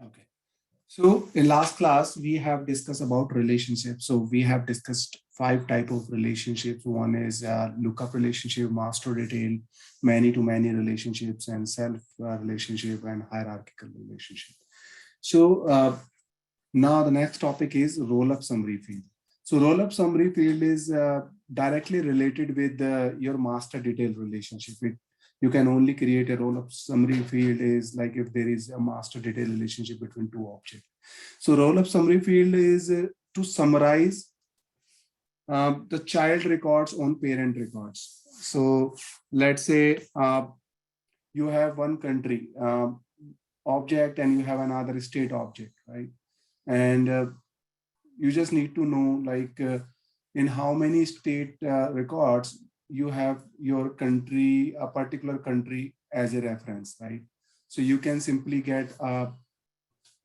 Okay. So in last class, we have discussed about relationships. So we have discussed five type of relationships. One is lookup relationship, master detail, many to many relationships, and self relationship and hierarchical relationship. So now the next topic is roll-up summary field. So roll-up summary field is directly related with your master detail relationship. You can only create a roll-up summary field is like if there is a master detail relationship between two objects. So roll-up summary field is to summarize the child records on parent records. So let's say you have one country object and you have another state object, right? And you just need to know like in how many state records you have your country, a particular country as a reference, right? So you can simply get a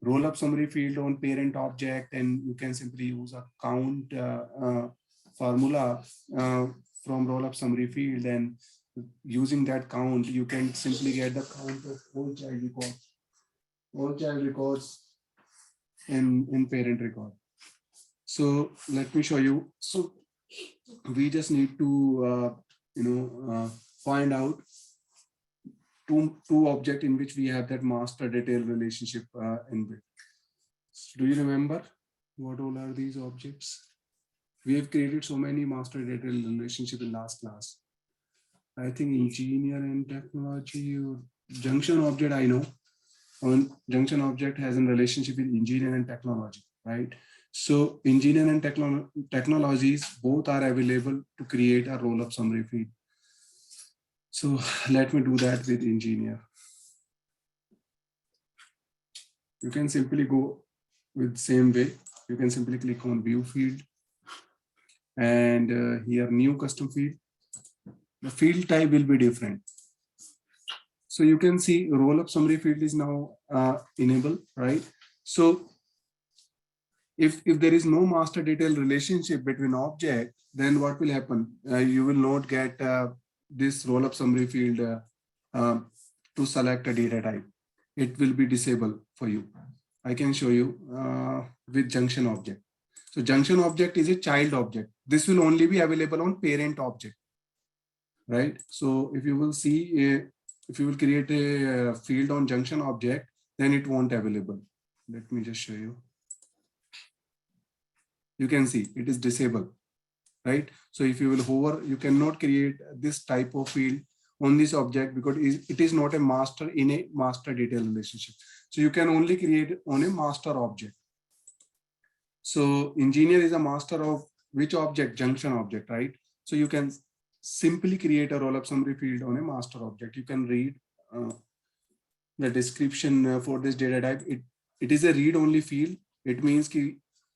roll up summary field on parent object, and you can simply use a count formula from roll up summary field, and using that count you can simply get the count of all child records in parent record. So let me show you. So we just need to find out two object in which we have that master detail relationship in with. Do you remember what all are these objects? We have created so many master detail relationship in last class. I think engineer and technology or junction object, I know. On junction object has a relationship with engineer and technology, right? So engineer and technologies both are available to create a roll-up summary field. So let me do that with engineer. You can simply go with same way. You can simply click on view field, and here new custom field. The field type will be different. So you can see roll-up summary field is now enabled, right? So if there is no master detail relationship between object, then what will happen? You will not get this roll-up summary field to select a data type. It will be disabled for you. I can show you with junction object. So junction object is a child object. This will only be available on parent object, right? So if you will see, if you will create a field on junction object, then it won't available. Let me just show you. You can see it is disabled, right? So if you will hover, you cannot create this type of field on this object because it is not a master in a master detail relationship. So you can only create on a master object. So engineer is a master of which object? Junction object, right? So you can simply create a roll-up summary field on a master object. You can read the description for this data type. It is a read-only field. It means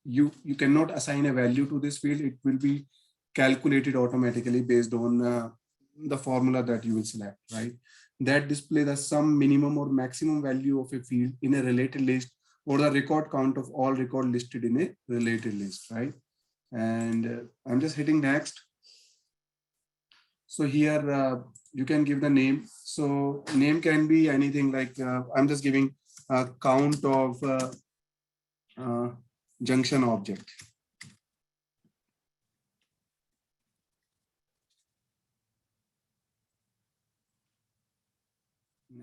you cannot assign a value to this field. It will be calculated automatically based on the formula that you will select, right? That display the sum, minimum or maximum value of a field in a related list, or the record count of all record listed in a related list, right? And I'm just hitting next. So here you can give the name. So name can be anything like I'm just giving a count of junction object.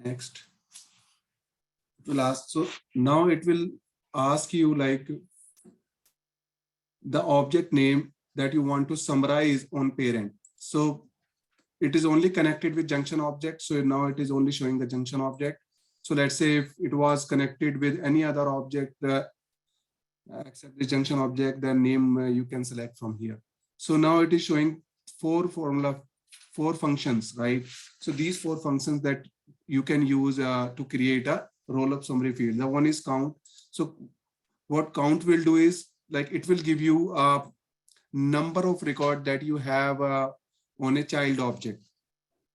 Next, it will ask. So now it will ask you like the object name that you want to summarize on parent. So it is only connected with junction object. So now it is only showing the junction object. So let's say if it was connected with any other object except the junction object, the name you can select from here. So now it is showing four functions, right? So these four functions that you can use to create a roll-up summary field. The one is count. So what count will do is like it will give you a number of record that you have on a child object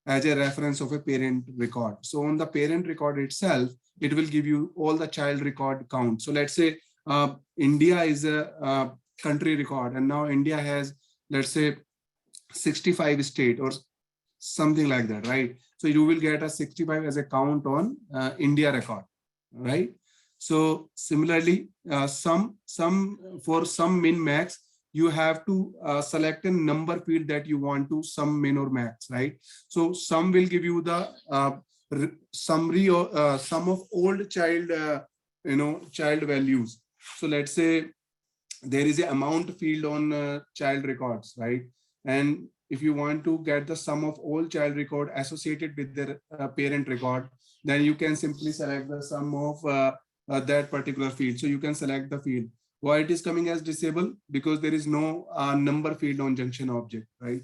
as a reference of a parent record. So on the parent record itself, it will give you all the child record count. So let's say India is a country record, and now India has, let's say, 65 state or something like that, right? So you will get a 65 as a count on India record, right? So similarly, for sum min max, you have to select a number field that you want to sum min or max, right? So sum will give you the summary or sum of old child, child values. So let's say there is a amount field on child records, right? And if you want to get the sum of all child record associated with their parent record, then you can simply select the sum of that particular field. So you can select the field. Why it is coming as disabled? Because there is no number field on junction object, right?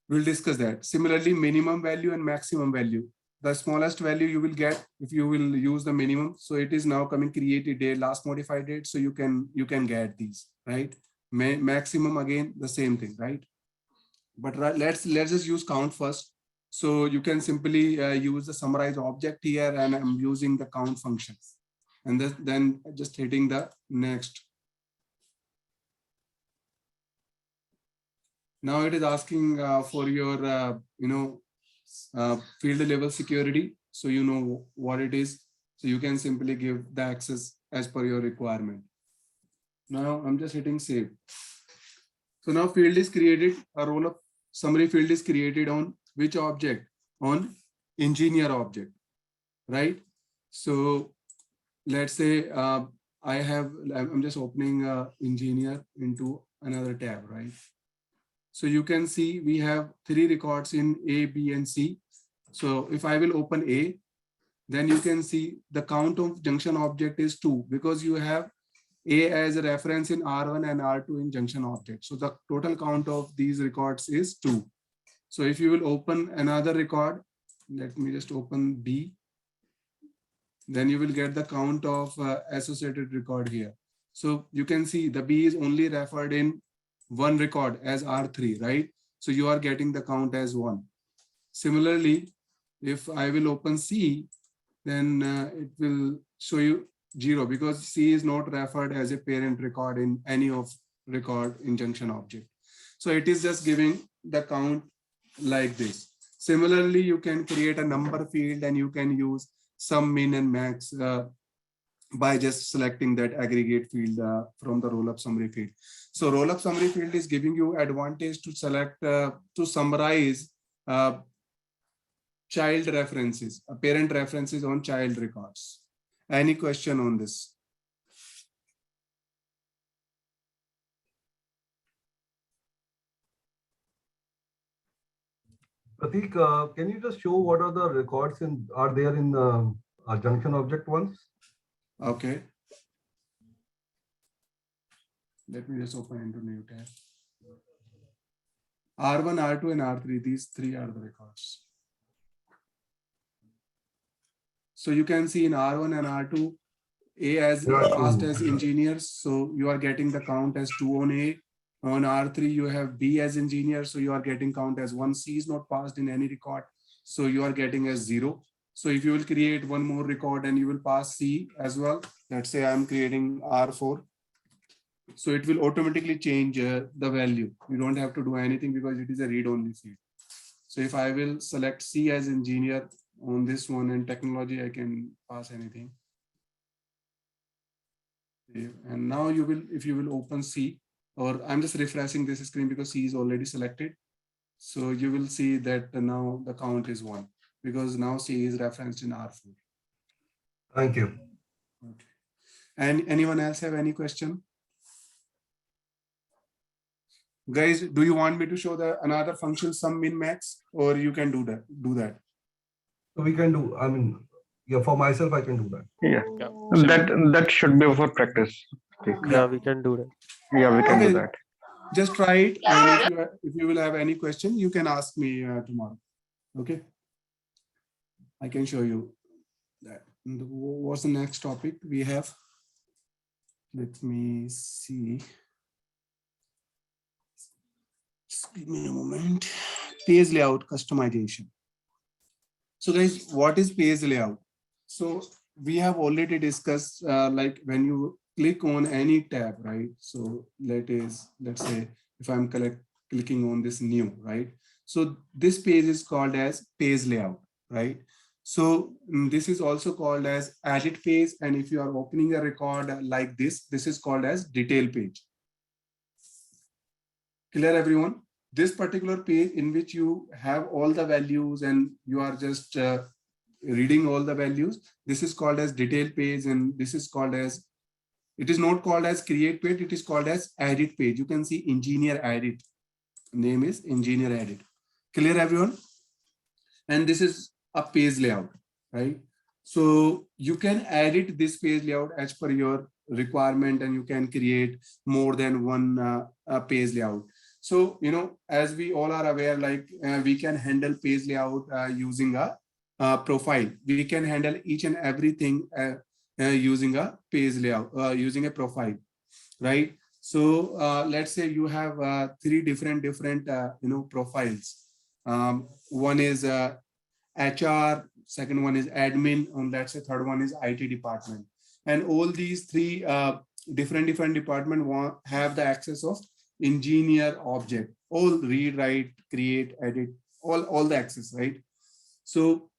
We'll discuss that. Similarly, minimum value and maximum value. The smallest value you will get if you will use the minimum. So it is now coming created date, last modified date. So you can get these, right? Maximum again, the same thing, right? But let's just use count first. So you can simply use the summarize object here, and I'm using the count function. And then just hitting the next. Now it is asking for your, field level security. So you know what it is. So you can simply give the access as per your requirement. Now I'm just hitting save. So now field is created, a roll-up summary field is created on which object? On engineer object, right? So let's say I'm just opening engineer into another tab, right? So you can see we have 3 records in A, B, and C. So if I will open A, then you can see the count of junction object is 2 because you have A as a reference in R1 and R2 in junction object. So the total count of these records is 2. So if you will open another record, let me just open B, then you will get the count of associated record here. So you can see the B is only referred in one record as R3, right? So you are getting the count as 1. Similarly, if I will open C, then it will show you 0 because C is not referred as a parent record in any of record in junction object. So it is just giving the count like this. Similarly, you can create a number field and you can use sum, min, and max by just selecting that aggregate field from the roll-up summary field. So roll-up summary field is giving you advantage to select, to summarize child references, parent references on child records. Any question on this? Pratik, can you just show what are the records are there in our junction object ones? Okay. Let me just open into new tab. R1, R2, and R3, these 3 are the records. So you can see in R1 and R2, A as passed as engineers. So you are getting the count as 2 on A. On R3, you have B as engineer. So you are getting count as 1. C is not passed in any record. So you are getting as 0. So if you will create one more record and you will pass C as well, let's say I'm creating R4. So it will automatically change the value. You don't have to do anything because it is a read-only field. So if I will select C as engineer on this one and technology, I can pass anything. And now you will, if you will open C, or I'm just refreshing this screen because C is already selected. So you will see that now the count is 1 because now C is referenced in R4. Thank you. Okay. And anyone else have any question? Guys, do you want me to show the another function sum min max, or you can do that? So we can do, I mean, yeah, for myself, I can do that. Yeah, Yeah. that should be for practice. Yeah, we can do that. Yeah, we can Okay. do that. Just try it, and if you will have any question, you can ask me tomorrow. Okay, I can show you that. What's the next topic we have? Let me see. Just give me a moment. Page layout customization. So guys, what is page layout? So we have already discussed like when you click on any tab, right? So let's say if I'm clicking on this new, right? So this page is called as page layout, right? So this is also called as edit page. And if you are opening a record like this is called as detail page. Clear, everyone? This particular page in which you have all the values and you are just reading all the values, this is called as detail page, and this is called as, it is not called as create page, it is called as edit page. You can see engineer edit, name is engineer edit. Clear, everyone? And this is a page layout, right? So you can edit this page layout as per your requirement, and you can create more than one page layout. So, you know, as we all are aware, like we can handle page layout using a profile. We can handle each and everything using a page layout, using a profile, right? So let's say you have three different profiles. One is HR, second one is admin, and let's say third one is IT department. And all these three different department have the access of engineer object, all read, write, create, edit, all the access, right? So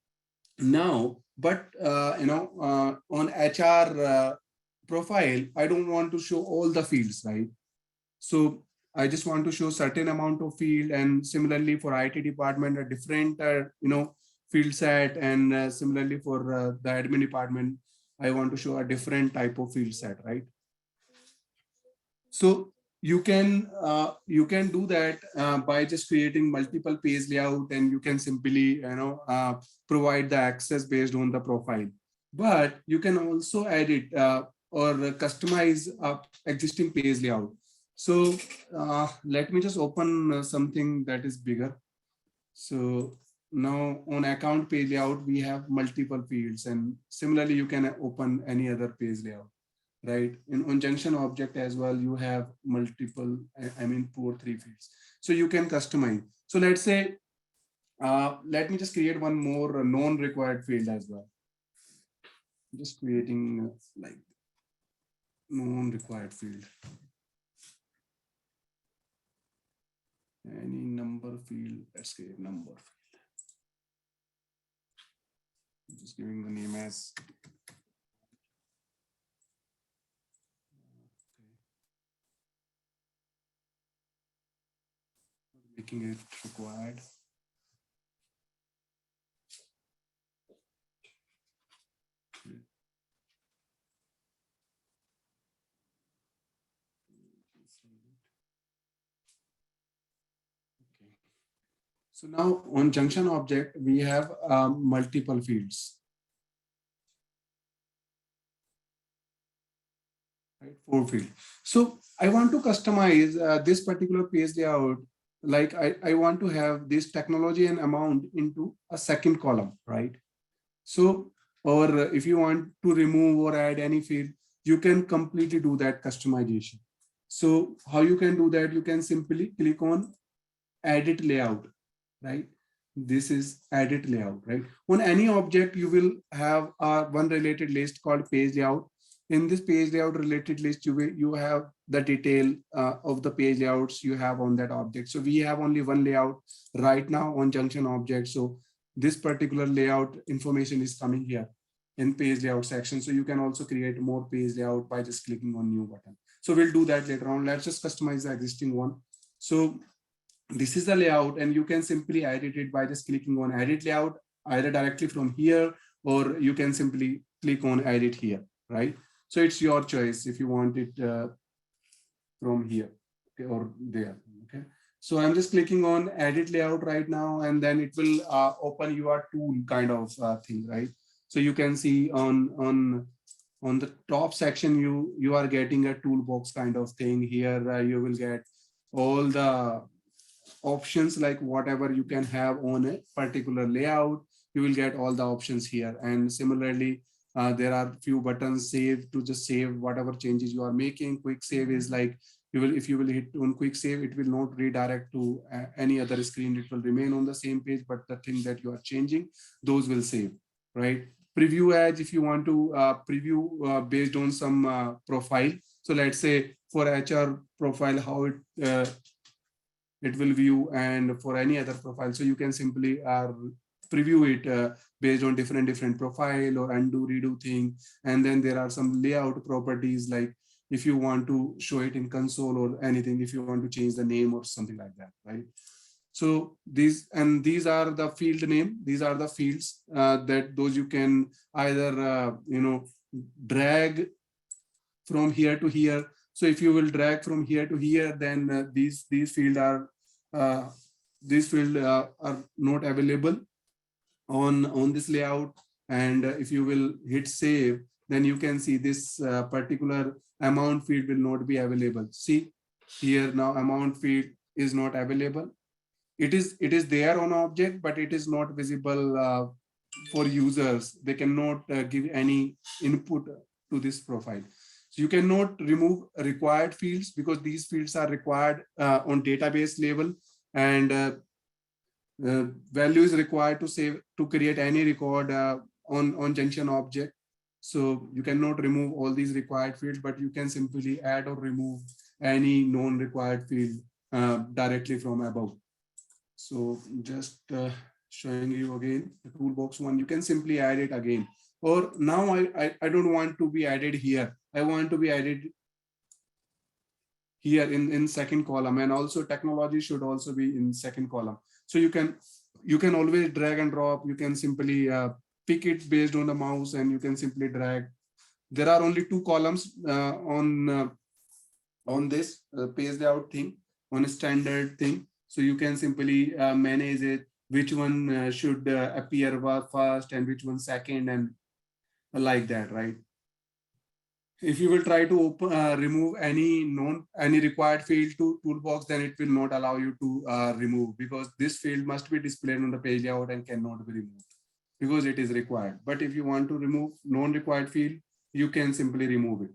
now, but on HR profile, I don't want to show all the fields, right? So I just want to show certain amount of field, and similarly for IT department, a different field set, and similarly for the admin department, I want to show a different type of field set, right? So you can do that by just creating multiple page layout, and you can simply provide the access based on the profile. But you can also edit or customize existing page layout. So let me just open something that is bigger. So now on account page layout, we have multiple fields, and similarly you can open any other page layout, right? On junction object as well, you have multiple, I mean 2 or 3 fields. So you can customize. So let's say, let me just create one more non-required field as well. Just creating like non-required field. Any number field, let's create number field. Just giving the name as making it required. Okay. So now on junction object, we have multiple fields. Right, 4 fields. So I want to customize this particular page layout. Like I want to have this technology and amount into a second column, right? So, or if you want to remove or add any field, you can completely do that customization. So how you can do that? You can simply click on edit layout, right? This is edit layout, right? On any object, you will have one related list called page layout. In this page layout related list, you have the detail of the page layouts you have on that object. So we have only one layout right now on junction object. So this particular layout information is coming here in page layout section. So you can also create more page layout by just clicking on new button. So we'll do that later on. Let's just customize the existing one. So this is the layout, and you can simply edit it by just clicking on edit layout, either directly from here, or you can simply click on edit here, right? So it's your choice if you want it from here, okay, or there, okay? So I'm just clicking on edit layout right now, and then it will open your tool kind of thing, right? So you can see on the top section, you are getting a toolbox kind of thing here. You will get all the options, like whatever you can have on a particular layout, you will get all the options here. And similarly, there are few buttons, save, to just save whatever changes you are making. Quick save is like, if you will hit on quick save, it will not redirect to any other screen. It will remain on the same page, but the thing that you are changing, those will save, right? Preview as, if you want to preview based on some profile. So let's say for HR profile, how it will view, and for any other profile. So you can simply preview it based on different profile or undo redo thing. And then there are some layout properties, like if you want to show it in console or anything, if you want to change the name or something like that, right? So these are the field name. These are the fields that those you can either drag from here to here. So if you will drag from here to here, then these fields are not available on this layout. And if you will hit save, then you can see this particular amount field will not be available. See here now, amount field is not available. It is there on object, but it is not visible for users. They cannot give any input to this profile. So you cannot remove required fields because these fields are required on database level, and value is required to create any record on Junction object. So you cannot remove all these required fields, but you can simply add or remove any non-required field directly from above. So just showing you again the toolbox one, you can simply add it again. Or now I don't want to be added here. I want to be added here in second column, and also technology should also be in second column. So you can always drag and drop. You can simply pick it based on the mouse, and you can simply drag. There are only two columns on this page layout thing, on a standard thing. So you can simply manage it, which one should appear first and which one second, and like that, right? If you will try to remove any required field to toolbox, then it will not allow you to remove, because this field must be displayed on the page layout and cannot be removed because it is required. But if you want to remove non-required field, you can simply remove it.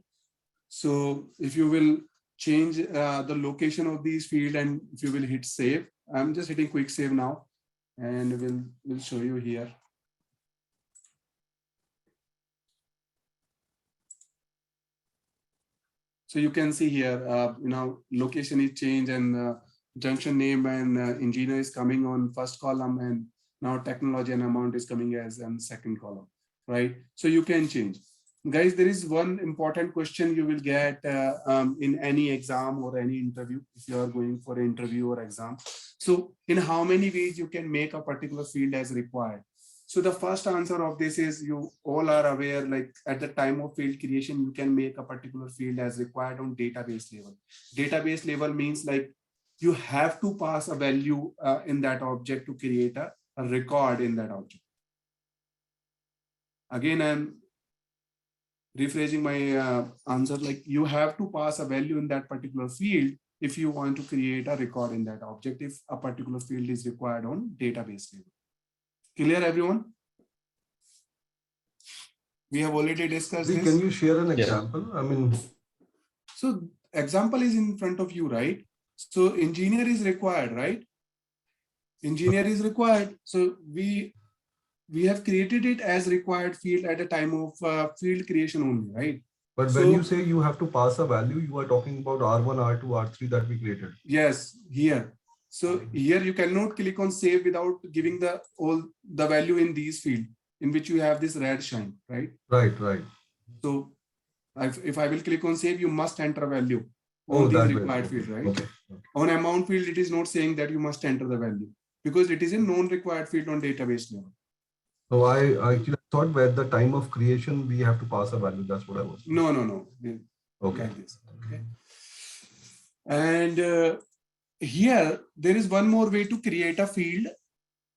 So if you will change the location of these field, and if you will hit save, I'm just hitting quick save now, and we'll show you here. So you can see here, location is changed, and junction name and engineer is coming on first column, and now technology and amount is coming as in second column, right? So you can change. Guys, there is one important question you will get in any exam or any interview, if you are going for an interview or exam. So in how many ways you can make a particular field as required? So the first answer of this is, you all are aware, like at the time of field creation, you can make a particular field as required on database level. Database level means like you have to pass a value in that object to create a record in that object. Again, I'm rephrasing my answer, like you have to pass a value in that particular field if you want to create a record in that object, if a particular field is required on database level. Clear, everyone? We have already discussed this. Can you share an example? I mean, so example is in front of you, right? So engineer is required, right? Engineer is required. So we have created it as required field at the time of field creation only, right? But when you say you have to pass a value, you are talking about R1, R2, R3 that we created. Yes, here. So here you cannot click on save without giving the value in these field in which you have this red shine, right? Right. So if I will click on save, you must enter a value on these required field, right? Okay. On amount field, it is not saying that you must enter the value because it is a non-required field on database level. So I actually thought at the time of creation, we have to pass a value. That's what I was. No. Okay. Like this. Okay. And here, there is one more way to create a field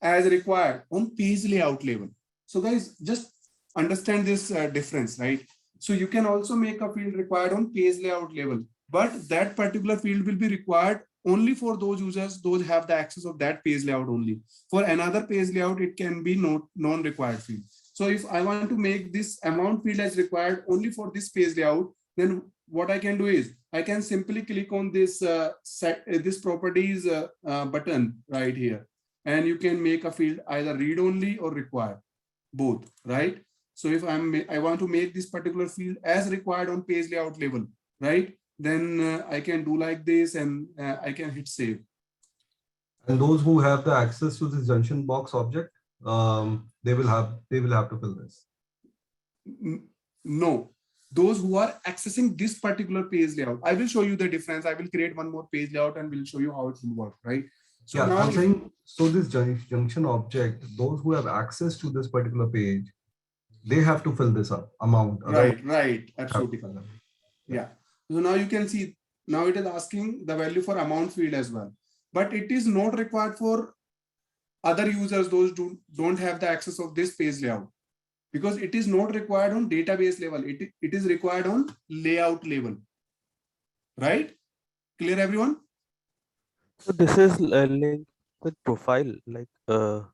as required on page layout level. So guys, just understand this difference, right? So you can also make a field required on page layout level, but that particular field will be required only for those users, those have the access of that page layout only. For another page layout, it can be non-required field. So if I want to make this amount field as required only for this page layout, then what I can do is I can simply click on this this properties button right here, and you can make a field either read only or required, both, right? So if I want to make this particular field as required on page layout level, right? Then I can do like this, and I can hit save. And those who have the access to this junction box object, they will have to fill this. No, those who are accessing this particular page layout. I will show you the difference. I will create one more page layout and we'll show you how it will work, right? So Yeah, now I'm saying, so this junction object, those who have access to this particular page, they have to fill this up amount. right, absolutely correct. Yeah. So now you can see, now it is asking the value for amount field as well, but it is not required for other users, those don't have the access of this page layout, because it is not required on database level. It is required on layout level, right? Clear, everyone? So this is linked with profile, like the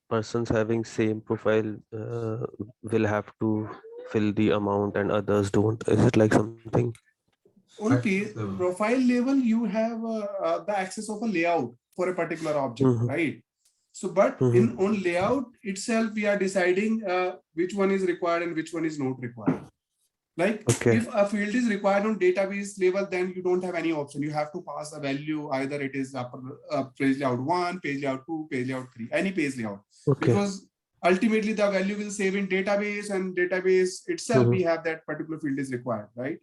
persons having same profile will have to fill the amount and others don't. Is it like something? On profile level, you have the access of a layout for a particular object, right? So, but on layout itself, we are deciding which one is required and which one is not required. Like if a field is required on database level, then you don't have any option. You have to pass a value. Either it is page layout 1, page layout 2, page layout 3, any page layout. Because ultimately the value will save in database, and database itself, we have that particular field is required, right?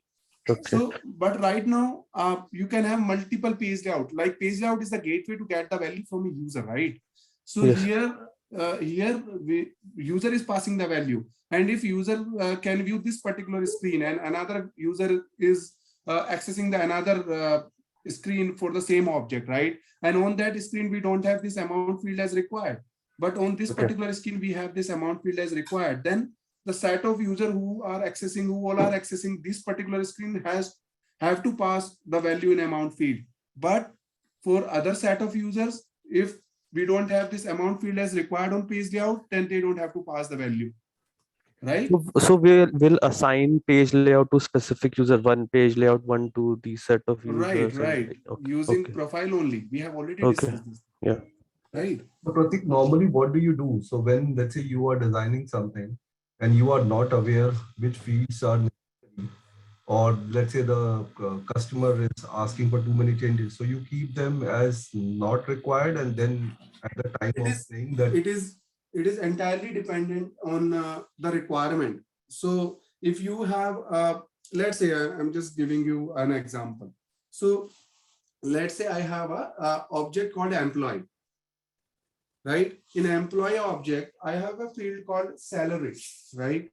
So, but right now, you can have multiple page layout. Like page layout is the gateway to get the value from a user, right? So here user is passing the value, and if user can view this particular screen and another user is accessing the another screen for the same object, right? And on that screen, we don't have this amount field as required, but on this particular screen, we have this amount field as required. Then the set of user who all are accessing this particular screen have to pass the value in amount field. But for other set of users, if we don't have this amount field as required on page layout, then they don't have to pass the value, right? So we'll assign page layout to specific user, one page layout, one to the set of users. Right. Using profile only. We have already discussed this. Yeah. Right. So Pratik, normally what do you do? So when, let's say, you are designing something and you are not aware which fields are necessary, or let's say the customer is asking for too many changes, so you keep them as not required, and then at the time of saying that it is entirely dependent on the requirement. So if you have let's say I'm just giving you an example. So let's say I have a object called employee, right? In employee object, I have a field called salary, right?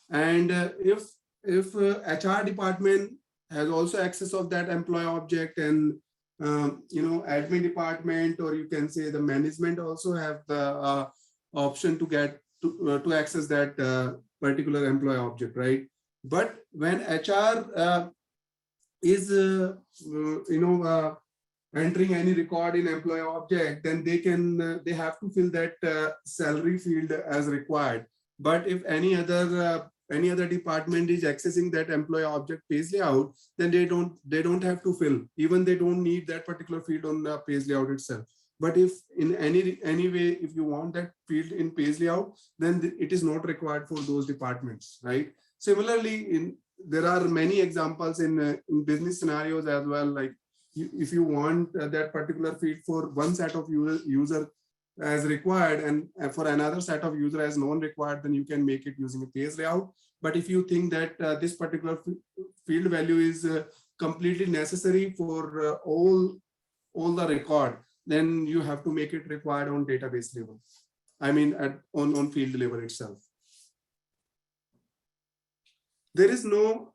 And if HR department has also access of that employee object, and admin department, or you can say the management also have the option to get to access that particular employee object, right? But when HR is entering any record in employee object, then they have to fill that salary field as required. But if any other department is accessing that employee object page layout, then they don't have to fill. Even they don't need that particular field on the page layout itself. But if in any way, if you want that field in page layout, then it is not required for those departments, right? Similarly, there are many examples in business scenarios as well. Like if you want that particular field for one set of user as required, and for another set of user as non-required, then you can make it using a page layout. But if you think that this particular field value is completely necessary for all the record, then you have to make it required on database level. I mean, on field level itself. There is no,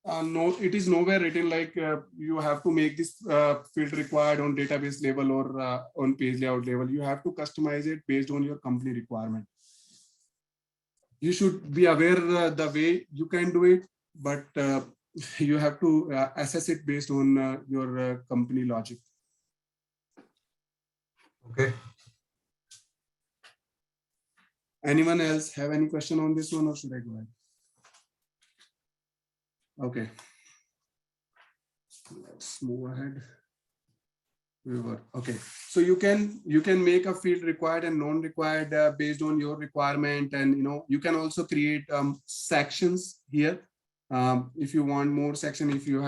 it is nowhere written like you have to make this field required on database level or on page layout level. You have to customize it based on your company requirement. You should be aware the way you can do it, but you have to assess it based on your company logic. Okay. Anyone else have any question on this one, or should I go ahead? Okay. Let's move ahead. Okay. So you can make a field required and non-required based on your requirement, and you can also create sections here. If you want more section, if you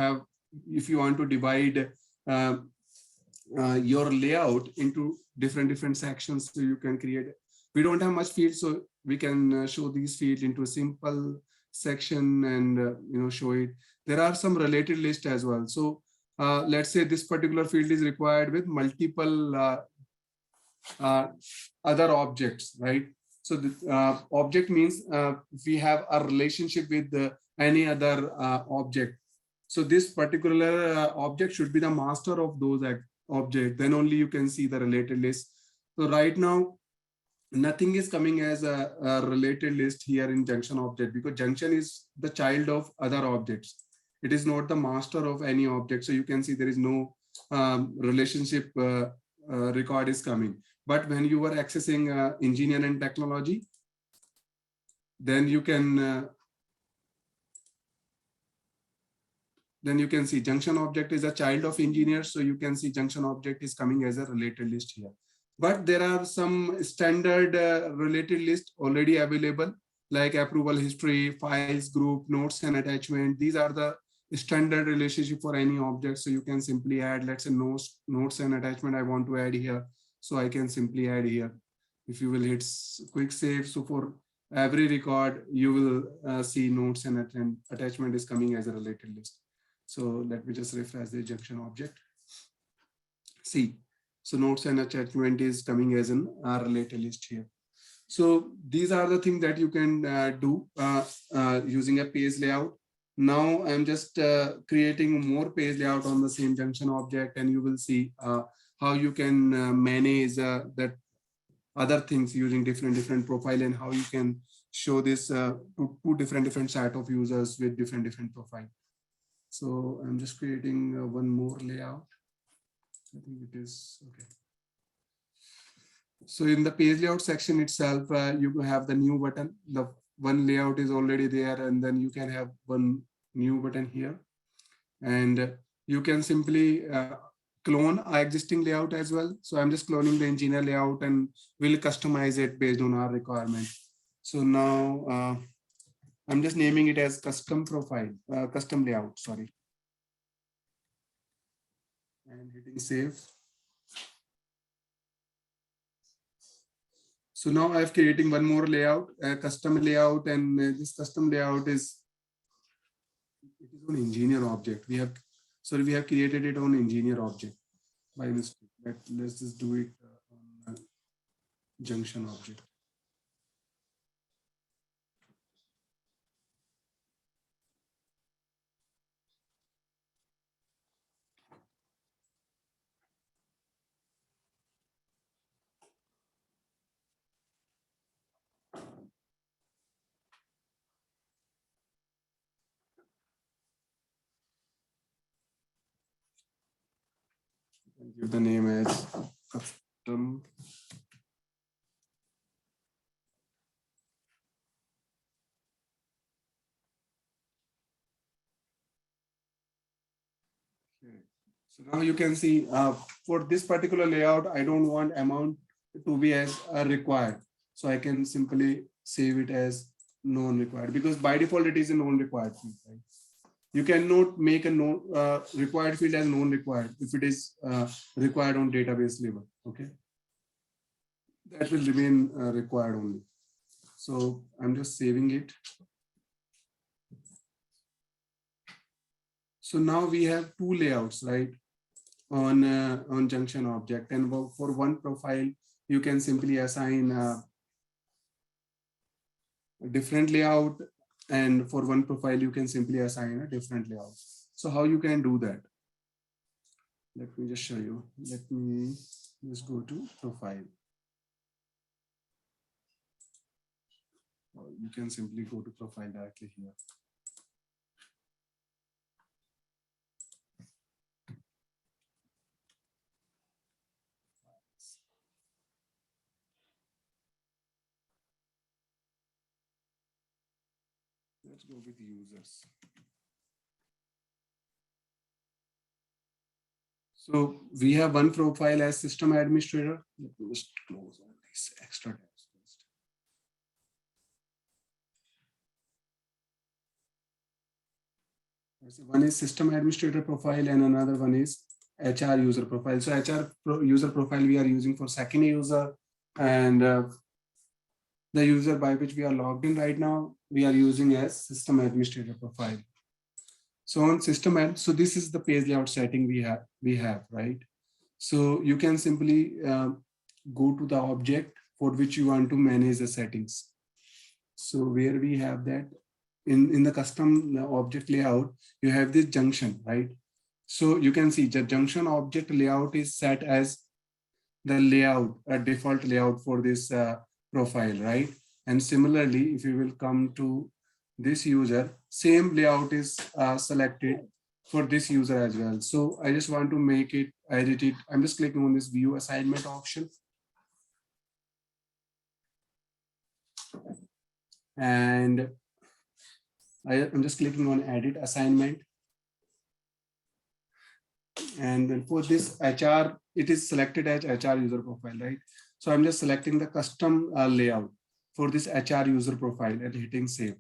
want to divide your layout into different sections. So you can create, we don't have much fields, so we can show these fields into a simple section and show it. There are some related list as well. So let's say this particular field is required with multiple other objects, right? So the object means we have a relationship with any other object. So this particular object should be the master of those objects. Then only you can see the related list. So right now, nothing is coming as a related list here in junction object, because junction is the child of other objects. It is not the master of any object. So you can see there is no relationship record is coming. But when you are accessing engineer and technology, then you can see junction object is a child of engineer. So you can see junction object is coming as a related list here. But there are some standard related list already available, like approval history, files, group, notes and attachment. These are the standard relationship for any object. So you can simply add, let's say notes and attachment I want to add here. So I can simply add here. If you will hit quick save, so for every record, you will see notes and attachment is coming as a related list. So let me just refresh the junction object. See, so notes and attachment is coming as an related list here. So these are the things that you can do using a page layout. Now I'm just creating more page layout on the same junction object, and you will see how you can manage that other things using different profile, and how you can show this to two different set of users with different profile. So I'm just creating one more layout. I think it is okay. So in the page layout section itself, you have the new button. The one layout is already there, and then you can have one new button here, and you can simply clone our existing layout as well. So I'm just cloning the engineer layout, and we'll customize it based on our requirement. So now I'm just naming it as custom profile, custom layout, sorry. And hitting save. So now I've creating one more layout, custom layout, and this custom layout is on engineer object. We have created it on engineer object by mistake. Let's just do it on junction object. And give the name as custom. Okay. So now you can see for this particular layout, I don't want amount to be as required. So I can simply save it as non-required, because by default it is a non-required field, right? You cannot make a required field as non-required if it is required on database level. Okay, that will remain required only. So I'm just saving it. So now we have two layouts, right, on junction object, and for one profile you can simply assign a different layout, and for one profile you can simply assign a different layout. So how you can do that? Let me just show you. Let me just go to profile. Or you can simply go to profile directly here. Let's go with users. So we have one profile as system administrator. Let me just close all these extra tabs first. So one is system administrator profile, and another one is HR user profile. So user profile we are using for second user, and the user by which we are logged in right now, we are using as system administrator profile. So on system ad, so this is the page layout setting we have, right? So you can simply go to the object for which you want to manage the settings. So where we have that in the custom object layout, you have this junction, right? So you can see the junction object layout is set as the layout, a default layout for this profile, right? And similarly, if you will come to this user, same layout is selected for this user as well. So I just want to make it, edit it. I'm just clicking on this view assignment option. And I'm just clicking on edit assignment. And then for this HR, it is selected as HR user profile, right? So I'm just selecting the custom layout for this HR user profile and hitting save.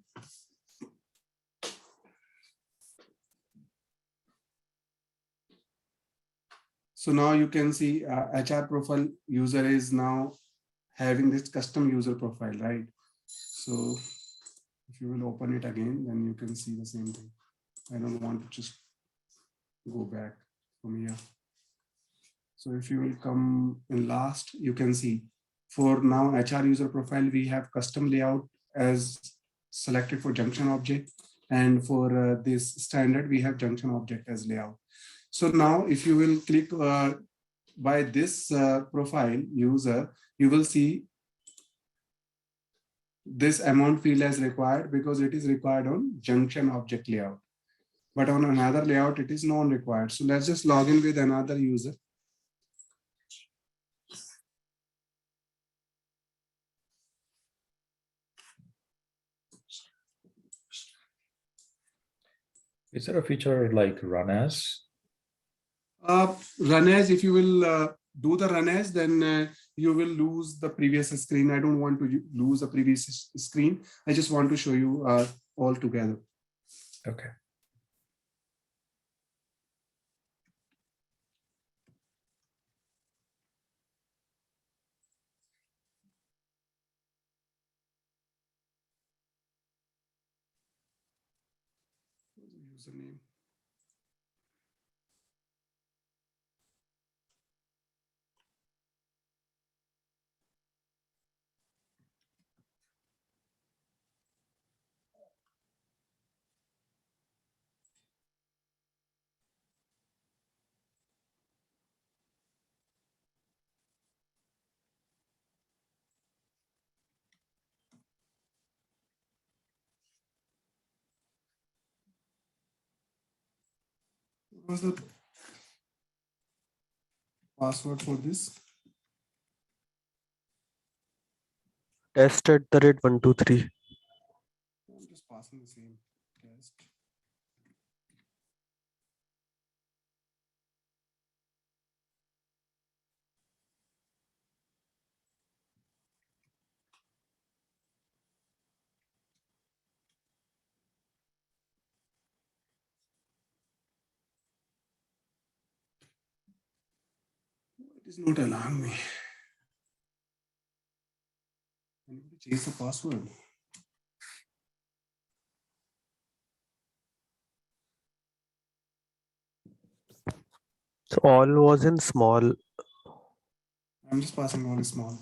So now you can see HR profile user is now having this custom user profile, right? So if you will open it again, then you can see the same thing. I don't want to just go back from here. So if you will come in last, you can see for now HR user profile, we have custom layout as selected for junction object. And for this standard, we have junction object as layout. So now if you will click by this profile user, you will see this amount field as required because it is required on junction object layout. But on another layout, it is non-required. So let's just log in with another user. Is there a feature like run as? Run as, if you will do the run as, then you will lose the previous screen. I don't want to lose the previous screen. I just want to show you all together. Okay. Username. What was the password for this? Test@123. I'm just passing the same test. It is not allowing me. I need to change the password. So all was in small. I'm just passing all small.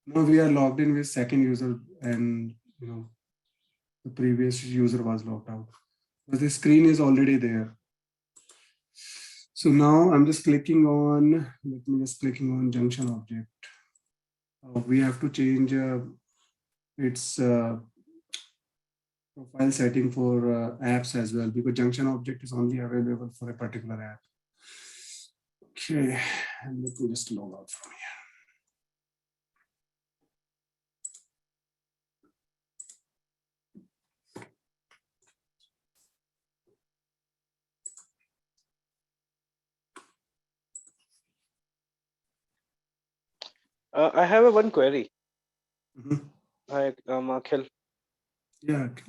Now we are logged in with second user, and the previous user was logged out. But the screen is already there. So now I'm just clicking on, let me just clicking on junction object. We have to change its profile setting for apps as well, because junction object is only available for a particular app. Okay, and let me just log out from here. I have a one query. Mhm. Hi, Akhil. Yeah, okay.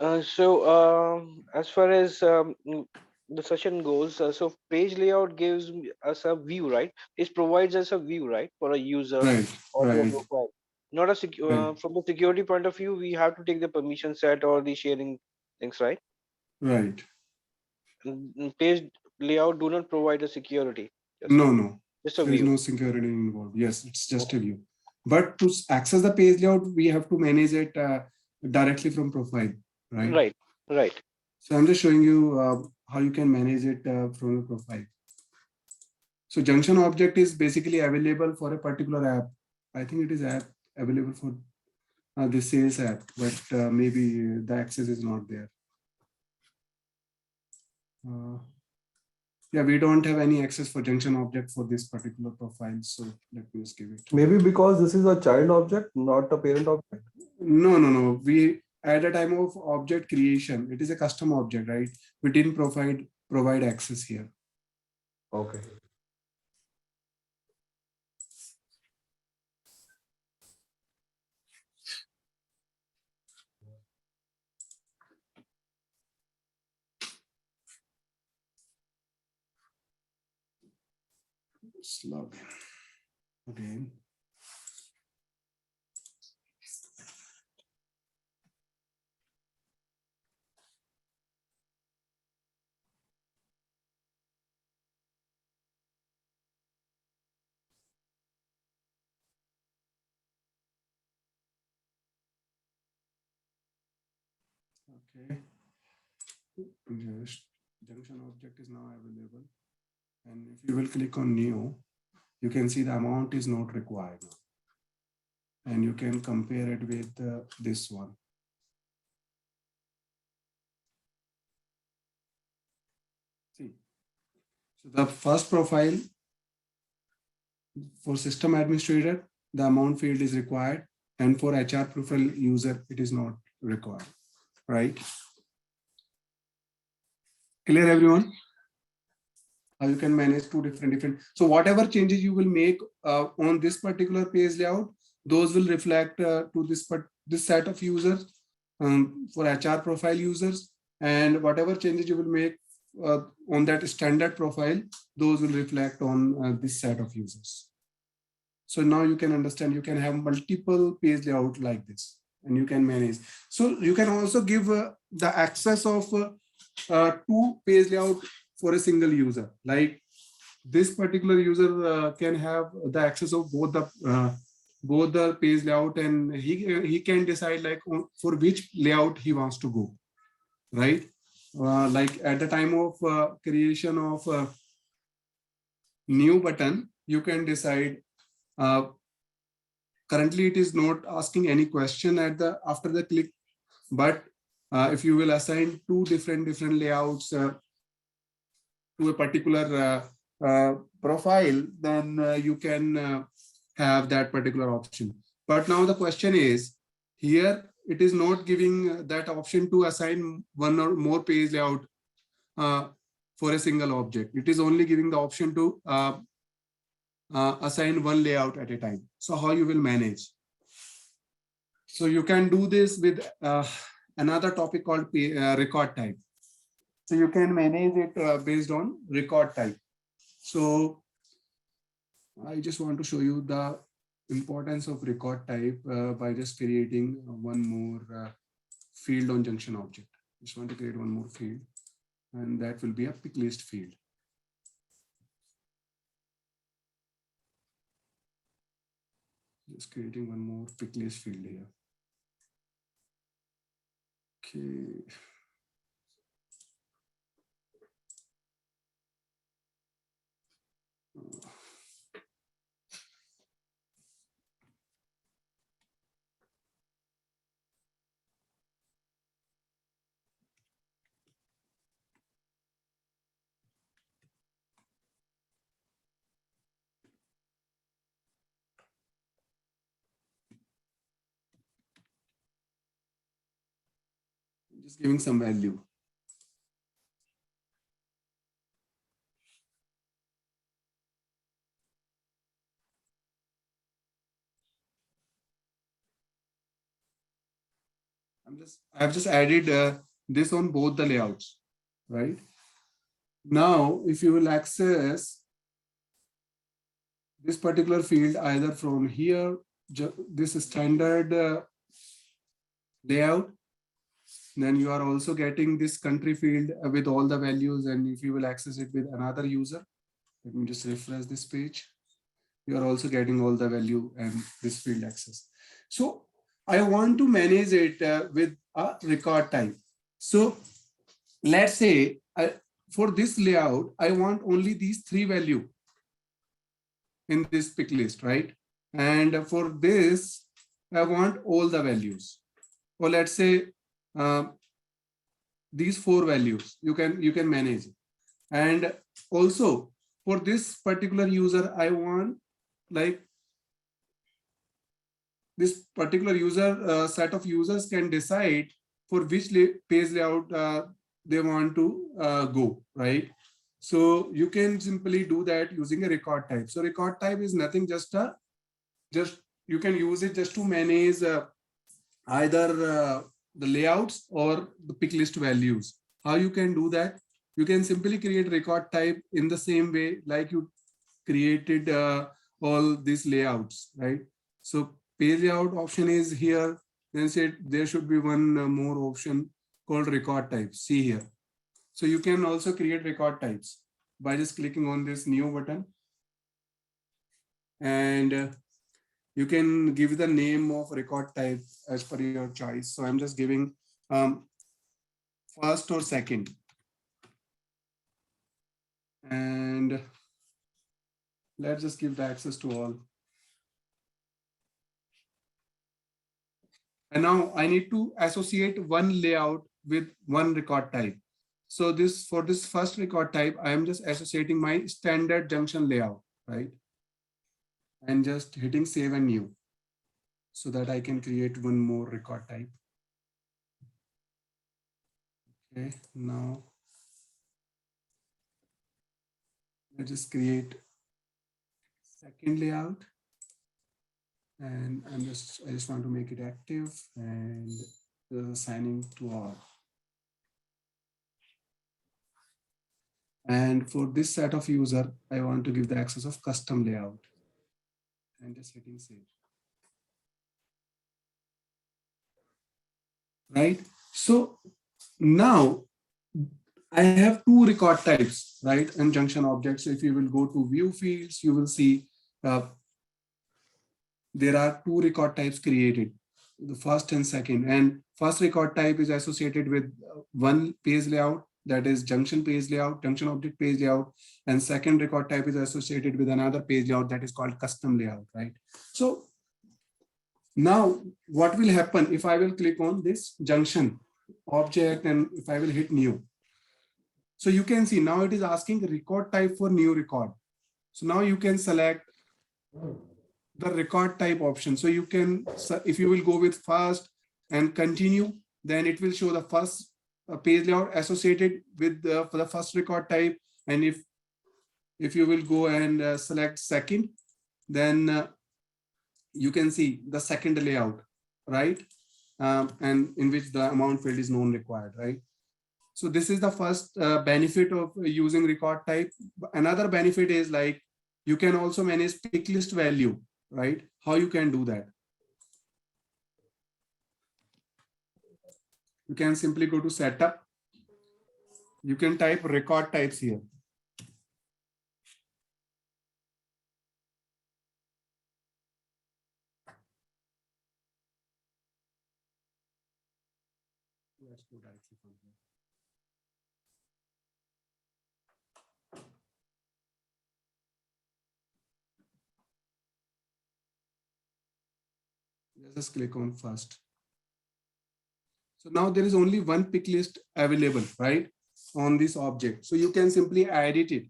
As far as the session goes, so page layout gives us a view, right? It provides us a view, right, for a user Right, or to a right, profile. Not a right, from the security point of view, we have to take the permission set or the sharing things, right? right. Page layout do not provide a security, No, no, just a there is view. no security involved. Yes, it's just a view. But to access the page layout, we have to manage it directly from profile, right? Right, right. So I'm just showing you how you can manage it from the profile. So junction object is basically available for a particular app. I think it is app available for the sales app, but maybe the access is not there. Uh, yeah, we don't have any access for junction object for this particular profile. So let me just give it. Maybe because this is a child object, not a parent object. No, no, no. We at the time of object creation, it is a custom object, right? We didn't provide access here. Okay. Let's log in again. Okay. Just junction object is now available. And if you will click on new, you can see the amount is not required now. And you can compare it with this one. See, so the first profile for system administrator, the amount field is required. And for HR profile user, it is not required, right? Clear, everyone? How you can manage two different. So whatever changes you will make on this particular page layout, those will reflect to this set of users for HR profile users, and whatever changes you will make on that standard profile, those will reflect on this set of users. So now you can understand, you can have multiple page layout like this, and you can manage. So you can also give the access of two page layout for a single user. Like this particular user can have the access of both the page layout, and he can decide like for which layout he wants to go, right? Like at the time of creation of new button, you can decide. Currently, it is not asking any question after the click, but if you will assign two different layouts to a particular profile, then you can have that particular option. But now the question is, here it is not giving that option to assign one or more page layout for a single object. It is only giving the option to assign one layout at a time. So how you will manage? So you can do this with another topic called record type. So you can manage it based on record type. So I just want to show you the importance of record type by just creating one more field on junction object. Just want to create one more field, and that will be a pick list field. Just creating one more pick list field here. Okay. Just giving some value. I've just added this on both the layouts, right? Now, if you will access this particular field either from here, this standard layout, then you are also getting this country field with all the values. And if you will access it with another user, let me just refresh this page. You are also getting all the value and this field access. So I want to manage it with a record type. So let's say for this layout, I want only these 3 values in this pick list, right? And for this, I want all the values. Or let's say these 4 values you can manage. And also for this particular user, I want like this particular user set of users can decide for which page layout they want to go, right? So you can simply do that using a record type. So record type is nothing, just you can use it just to manage either the layouts or the pick list values. How you can do that? You can simply create record type in the same way like you created all these layouts, right? So page layout option is here. Then say there should be one more option called record type. See here. So you can also create record types by just clicking on this new button. And you can give the name of record type as per your choice. So I'm just giving first or second. And let's just give the access to all. And now I need to associate one layout with one record type. So this for this first record type, I am just associating my standard junction layout, right? And just hitting save and new so that I can create one more record type. Okay, now let's just create second layout. And I just want to make it active and assigning to all. And for this set of user, I want to give the access of custom layout and just hitting save. Right? So now I have 2 record types, right? And junction objects. So if you will go to view fields, you will see there are 2 record types created, the first and second. And first record type is associated with one page layout, that is junction page layout, junction object page layout. And second record type is associated with another page layout that is called custom layout, right? So now what will happen if I will click on this junction object and if I will hit new? So you can see now it is asking record type for new record. So now you can select the record type option. So you can, if you will go with first and continue, then it will show the first page layout associated with for the first record type. And if you will go and select second, then you can see the second layout, right? And in which the amount field is non-required, right? So this is the first benefit of using record type. Another benefit is like you can also manage pick list value, right? How you can do that? You can simply go to setup. You can type record types here. go directly from here. Let's just click on first. So now there is only one pick list available, right, on this object. So you can simply edit it.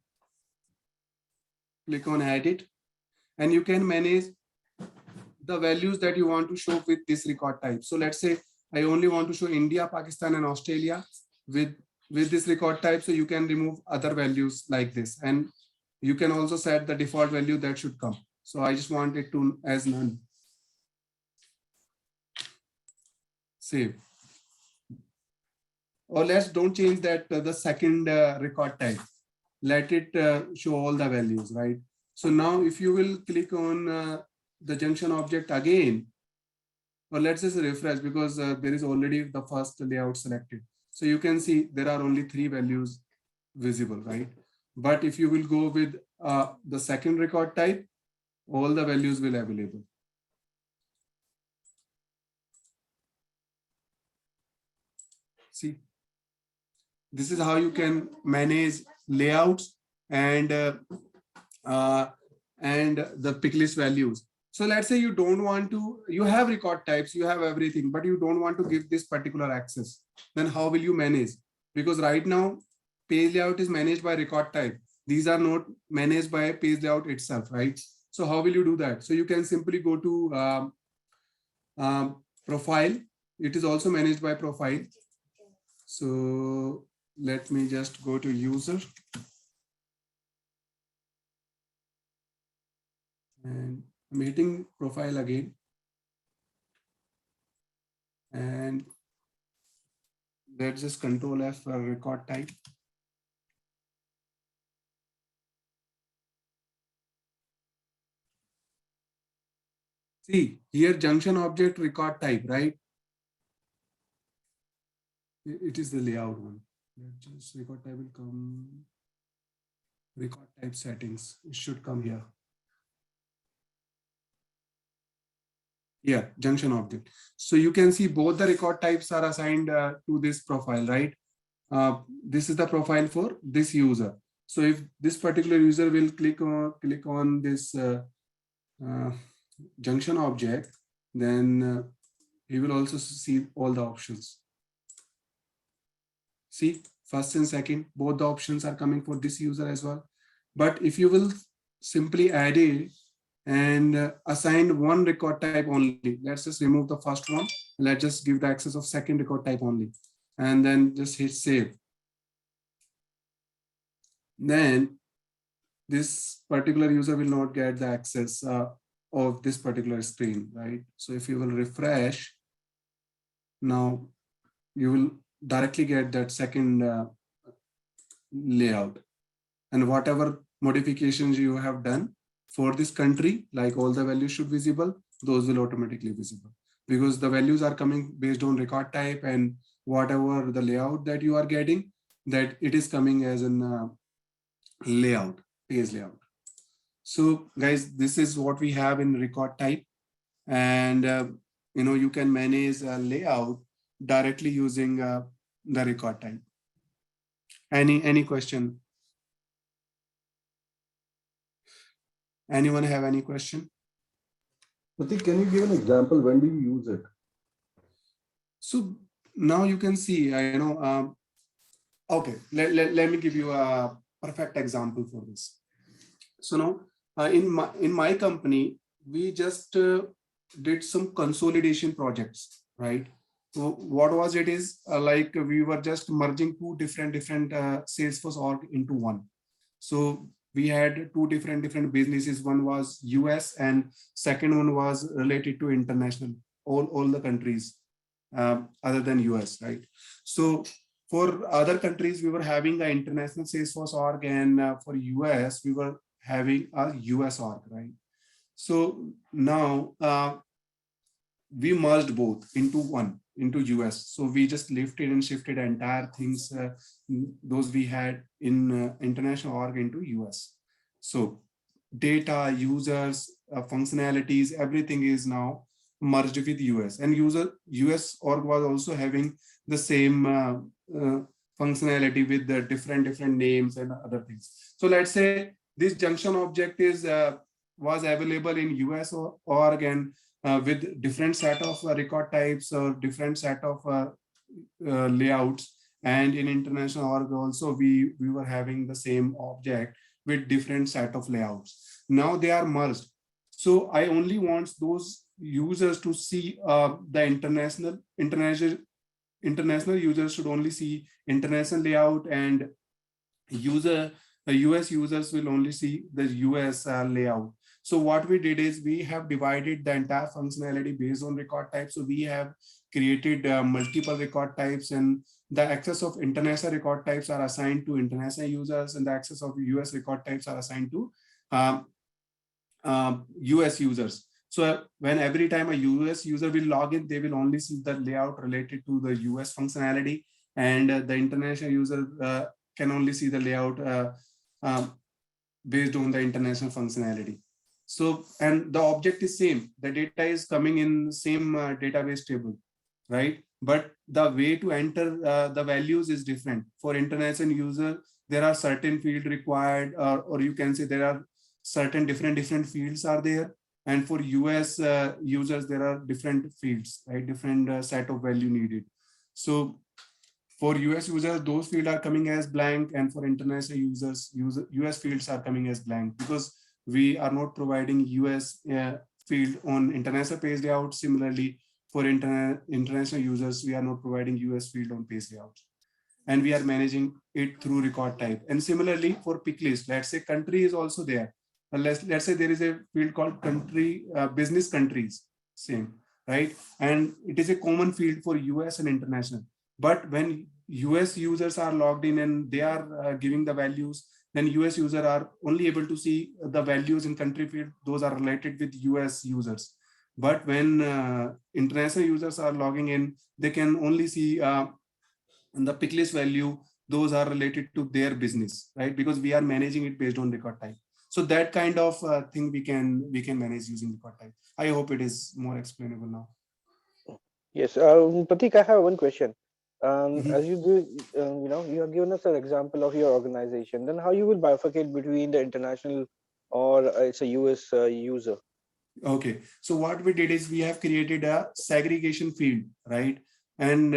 Click on edit, and you can manage the values that you want to show with this record type. So let's say I only want to show India, Pakistan, and Australia with this record type. So you can remove other values like this, and you can also set the default value that should come. So I just want it to as none. Save. Or let's don't change that the second record type. Let it show all the values, right? So now if you will click on the junction object again, or let's just refresh because there is already the first layout selected. So you can see there are only 3 values visible, right? But if you will go with the second record type, all the values will available. See, this is how you can manage layouts and the pick list values. So let's say you don't want to, you have record types, you have everything, but you don't want to give this particular access. Then how will you manage? Because right now page layout is managed by record type. These are not managed by page layout itself, right? So how will you do that? So you can simply go to profile. It is also managed by profile. So let me just go to user. And I'm hitting profile again. And let's just Control F for record type. See here, junction object record type, right? It is the layout one. Just record type will come. Record type settings. It should come here. Yeah, junction object. So you can see both the record types are assigned to this profile, right? This is the profile for this user. So if this particular user will click on this junction object, then he will also see all the options. See, first and second, both the options are coming for this user as well. But if you will simply add it and assign one record type only, let's just remove the first one. Let's just give the access of second record type only, and then just hit save. Then this particular user will not get the access of this particular screen, right? So if you will refresh, now you will directly get that second layout, and whatever modifications you have done for this country, like all the values should visible, those will automatically visible because the values are coming based on record type, and whatever the layout that you are getting, that it is coming as an layout, page layout. So guys, this is what we have in record type, and you can manage a layout directly using the record type. Any question? Anyone have any question? Pratik, can you give an example? When do you use it? So now you can see, okay, let me give you a perfect example for this. So now in my company, we just did some consolidation projects, right? So what was it is like we were just merging two different Salesforce org into one. So we had two different businesses. One was US and second one was related to international, all the countries other than US, right? So for other countries, we were having an international Salesforce org, and for US, we were having a US org, right? So now we merged both into one, into US. So we just lifted and shifted entire things, those we had in international org into US. So data, users, functionalities, everything is now merged with US, and US org was also having the same functionality with the different names and other things. So let's say this junction object is was available in US org, and with different set of record types or different set of layouts, and in international org also we were having the same object with different set of layouts. Now they are merged. So I only want those users to see the international users should only see international layout, and US users will only see the US layout. So what we did is we have divided the entire functionality based on record type. So we have created multiple record types, and the access of international record types are assigned to international users, and the access of US record types are assigned to US users. So when every time a US user will log in, they will only see the layout related to the US functionality, and the international user can only see the layout based on the international functionality. So, and the object is same. The data is coming in same database table, right? But the way to enter the values is different. For international user, there are certain field required, or you can say there are certain different fields are there. And for US users, there are different fields, right? Different set of value needed. So for US users, those fields are coming as blank, and for international users, US fields are coming as blank, because we are not providing US field on international page layout. Similarly, for international users, we are not providing US field on page layout, and we are managing it through record type. And similarly for pick list, let's say country is also there. Let's say there is a field called country, business countries, same, right? And it is a common field for US and international. But when US users are logged in and they are giving the values, then US users are only able to see the values in country field. Those are related with US users. But when international users are logging in, they can only see the pick list value. Those are related to their business, right? Because we are managing it based on record type. So that kind of thing we can manage using record type. I hope it is more explainable now. Yes, Pratik, I have one question. Mhm. As you do, you have given us an example of your organization. Then how you will bifurcate between the international or it's a US user? Okay, so what we did is we have created a segregation field, right? And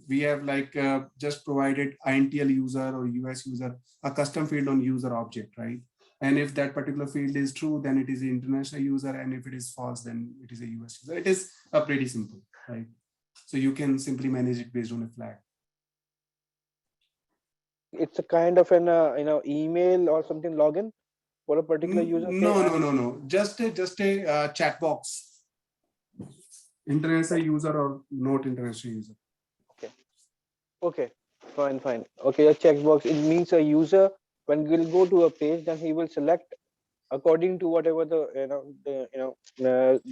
we have like just provided INTL user or US user a custom field on user object, right? And if that particular field is true, then it is an international user, and if it is false, then it is a US user. It is pretty simple, right? So you can simply manage it based on a flag. It's a kind of an email or something login for a particular user. Okay, No. Just a chat box. International user or not international user. okay, fine. Okay, a checkbox. It means a user when will go to a page, then he will select according to whatever the